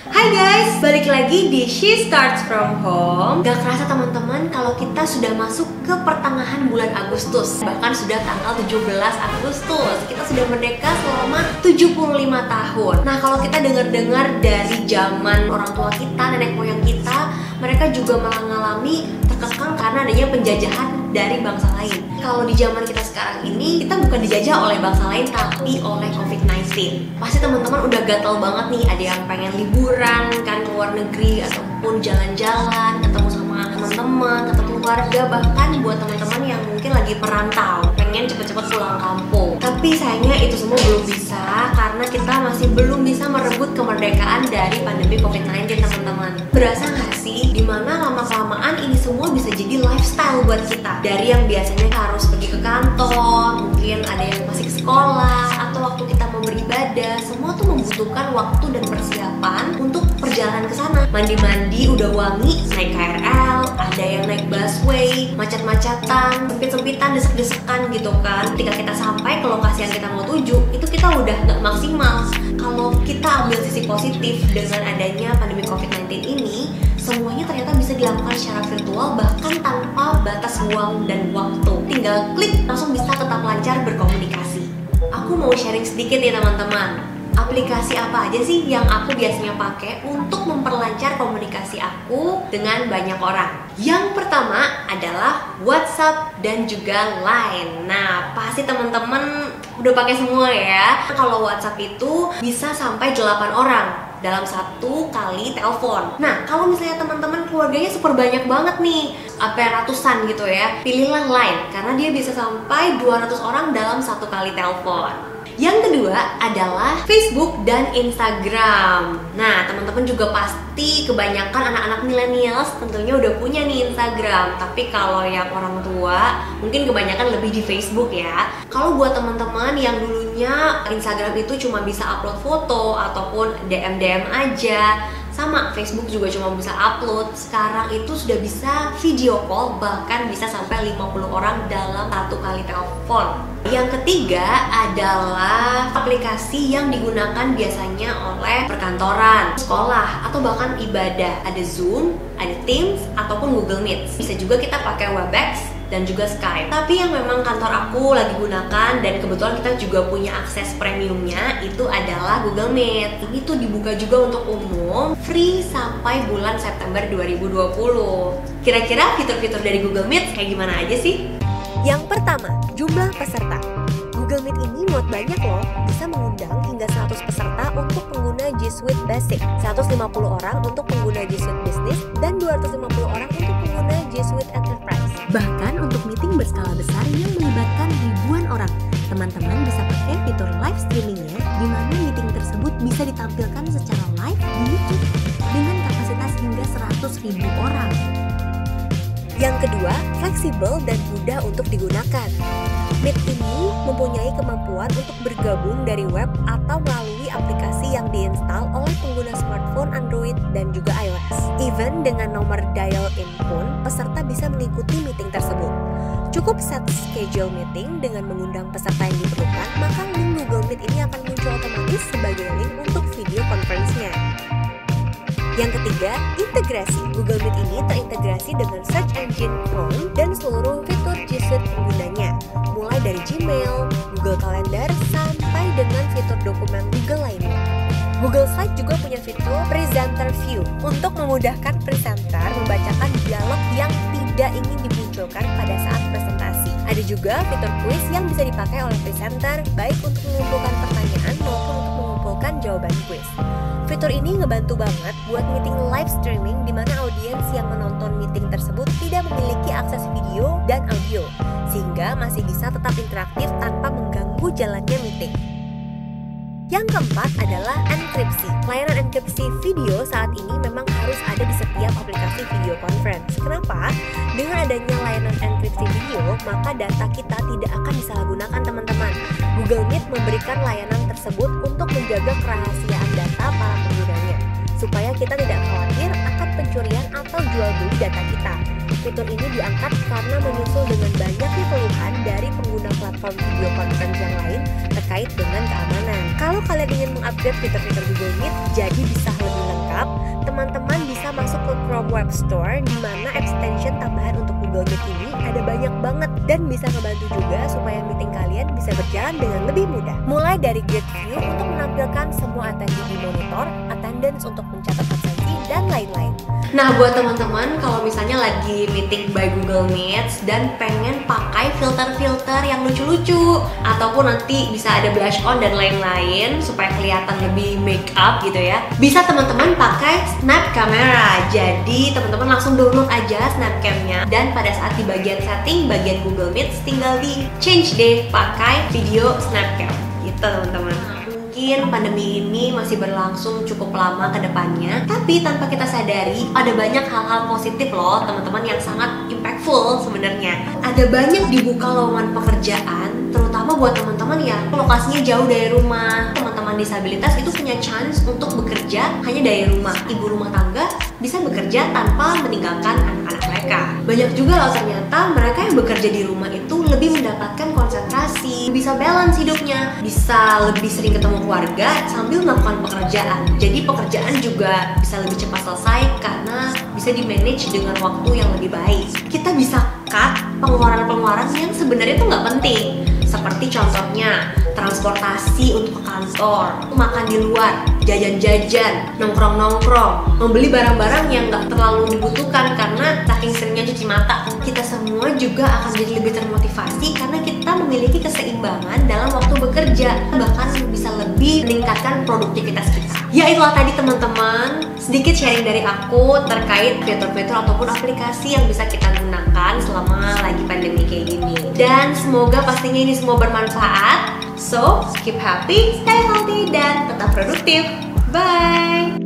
Hai guys, balik lagi di She Starts From Home. Gak kerasa teman-teman kalau kita sudah masuk ke pertengahan bulan Agustus. Bahkan sudah tanggal 17 Agustus. Kita sudah merdeka selama 75 tahun. Nah, kalau kita dengar-dengar dari zaman orang tua kita, nenek moyang kita, mereka juga mengalami terkekang karena adanya penjajahan dari bangsa lain. Kalau di zaman kita sekarang ini, kita bukan dijajah oleh bangsa lain, tapi oleh COVID-19. Pasti teman-teman udah gatel banget nih, ada yang pengen liburan kan ke luar negeri, ataupun jalan-jalan, ketemu sama teman-teman, ketemu keluarga, bahkan buat teman-teman yang mungkin lagi perantau, pengen cepet-cepet pulang kampung. Tapi sayangnya itu semua belum bisa, karena kita masih belum bisa merebut kemerdekaan dari pandemi COVID-19 teman-teman. Berasa nggak sih, dimana lama-kelamaan ini semua bisa jadi lifestyle buat kita. Dari yang biasanya harus pergi ke kantor, mungkin ada yang masih ke sekolah, atau waktu kita mau beribadah, semua tuh membutuhkan waktu dan persiapan untuk perjalanan ke sana. Mandi-mandi udah wangi, naik KRL, ada yang naik busway, macet-macetan, sempit-sempitan, desek-desekan gitu kan. Ketika kita sampai ke lokasi yang kita mau tuju, itu kita udah nggak maksimal. Kalau kita ambil sisi positif dengan adanya pandemi COVID-19 ini, semuanya ternyata bisa dilakukan secara virtual, bahkan tanpa batas ruang dan waktu. Tinggal klik, langsung bisa tetap lancar berkomunikasi. Aku mau sharing sedikit nih teman-teman. Aplikasi apa aja sih yang aku biasanya pakai untuk memperlancar komunikasi aku dengan banyak orang? Yang pertama adalah WhatsApp dan juga Line. Nah, pasti teman-teman udah pakai semua ya. Kalau WhatsApp itu bisa sampai 8 orang dalam satu kali telepon. Nah, kalau misalnya teman-teman keluarganya super banyak banget nih, sampai ratusan gitu ya, pilihlah Line karena dia bisa sampai 200 orang dalam satu kali telepon. Yang kedua adalah Facebook dan Instagram. Nah, teman-teman juga pasti kebanyakan anak-anak millennials tentunya udah punya nih Instagram. Tapi kalau yang orang tua, mungkin kebanyakan lebih di Facebook ya. Kalau buat teman-teman yang dulunya Instagram itu cuma bisa upload foto ataupun DM aja, sama Facebook juga cuma bisa upload, sekarang itu sudah bisa video call, bahkan bisa sampai 50 orang dalam satu kali telepon. Yang ketiga adalah aplikasi yang digunakan biasanya oleh perkantoran, sekolah, atau bahkan ibadah. Ada Zoom, ada Teams, ataupun Google Meet. Bisa juga kita pakai Webex dan juga Skype. Tapi yang memang kantor aku lagi gunakan dan kebetulan kita juga punya akses premiumnya, itu adalah Google Meet. Ini tuh dibuka juga untuk umum, free sampai bulan September 2020. Kira-kira fitur-fitur dari Google Meet kayak gimana aja sih? Yang pertama, jumlah peserta. Google Meet ini muat banyak loh, bisa mengundang hingga 100 peserta untuk pengguna G Suite Basic, 150 orang untuk pengguna G Suite Business, dan 250 orang untuk pengguna G Suite Enterprise. Bahkan untuk meeting berskala besar yang melibatkan ribuan orang, teman-teman bisa pakai fitur live streamingnya, di mana meeting tersebut bisa ditampilkan secara live di YouTube dengan kapasitas hingga 100.000 orang. Yang kedua, fleksibel dan mudah untuk digunakan. Meet ini mempunyai kemampuan untuk bergabung dari web atau melalui aplikasi yang diinstal oleh pengguna smartphone Android dan juga iOS. Even dengan nomor dial-in pun, peserta bisa mengikuti meeting tersebut. Cukup set schedule meeting dengan mengundang peserta yang diperlukan, maka link Google Meet ini akan muncul otomatis sebagai link untuk video conference-nya. Yang ketiga, integrasi. Google Meet ini terintegrasi dengan search engine Chrome dan seluruh fitur G Suite penggunanya, mulai dari Gmail, Google Calendar, sampai dengan fitur dokumen Google lainnya. Google Slide juga punya fitur Presenter View untuk memudahkan presenter membacakan dialog yang tidak ingin dimunculkan pada saat presentasi. Ada juga fitur quiz yang bisa dipakai oleh presenter, baik untuk mengumpulkan pertanyaan maupun untuk mengumpulkan jawaban quiz. Fitur ini ngebantu banget buat meeting live streaming di mana audiens yang menonton meeting tersebut tidak memiliki akses video dan audio, sehingga masih bisa tetap interaktif tanpa mengganggu jalannya meeting. Yang keempat adalah enkripsi. Layanan enkripsi video saat ini memang harus ada di setiap aplikasi video conference. Kenapa? Dengan adanya layanan enkripsi video, maka data kita tidak akan disalahgunakan teman-teman. Google Meet memberikan layanan tersebut untuk menjaga kerahasiaan data para penggunanya, supaya kita tidak khawatir akan pencurian atau jual beli data kita. Fitur ini diangkat karena menyusul dengan banyaknya keluhan dari pengguna platform video conference yang lain terkait dengan keamanan. Kalau kalian ingin mengupgrade fitur-fitur Google Meet jadi bisa lebih lengkap, Chrome Web Store, di mana extension tambahan untuk Google Meet ini ada banyak banget dan bisa membantu juga supaya meeting kalian bisa berjalan dengan lebih mudah. Mulai dari Grid View untuk menampilkan semua attendee di monitor, attendance untuk mencatat absensi, dan lain-lain. Nah, buat teman-teman kalau misalnya lagi meeting by Google Meet dan pengen pakai filter-filter yang lucu-lucu ataupun nanti bisa ada blush on dan lain-lain supaya kelihatan lebih make up gitu ya, bisa teman-teman pakai Snap Camera. Jadi teman-teman langsung download aja Snapcam-nya dan pada saat di bagian setting, bagian Google Meet tinggal di change deh pakai video Snapcam gitu teman-teman. Mungkin pandemi ini masih berlangsung cukup lama ke depannya, tapi tanpa kita sadari ada banyak hal-hal positif loh teman-teman yang sangat impactful sebenarnya. Ada banyak dibuka lowongan pekerjaan, terutama buat teman-teman yang lokasinya jauh dari rumah. Teman-teman disabilitas itu punya chance untuk bekerja hanya dari rumah. Ibu rumah tangga bisa bekerja tanpa meninggalkan anak-anak mereka. Banyak juga loh ternyata mereka yang bekerja di rumah itu lebih mendapatkan konsentrasi, bisa balance hidupnya, bisa lebih sering ketemu keluarga sambil melakukan pekerjaan. Jadi pekerjaan juga bisa lebih cepat selesai karena bisa di-manage dengan waktu yang lebih baik. Kita bisa cut pengeluaran-pengeluaran yang sebenarnya itu nggak penting. Seperti contohnya transportasi untuk ke kantor, makan di luar, jajan-jajan, nongkrong-nongkrong, membeli barang-barang yang nggak terlalu dibutuhkan karena saking seringnya cuci mata. Kita semua juga akan jadi lebih termotivasi karena kita memiliki keseimbangan dalam waktu bekerja, bahkan bisa lebih meningkatkan produktivitas kita. Ya itulah tadi teman-teman, sedikit sharing dari aku terkait fitur-fitur ataupun aplikasi yang bisa kita gunakan selama lagi pandemi kayak gini. Dan semoga pastinya ini semua bermanfaat. So, keep happy, stay healthy, dan tetap produktif. Bye!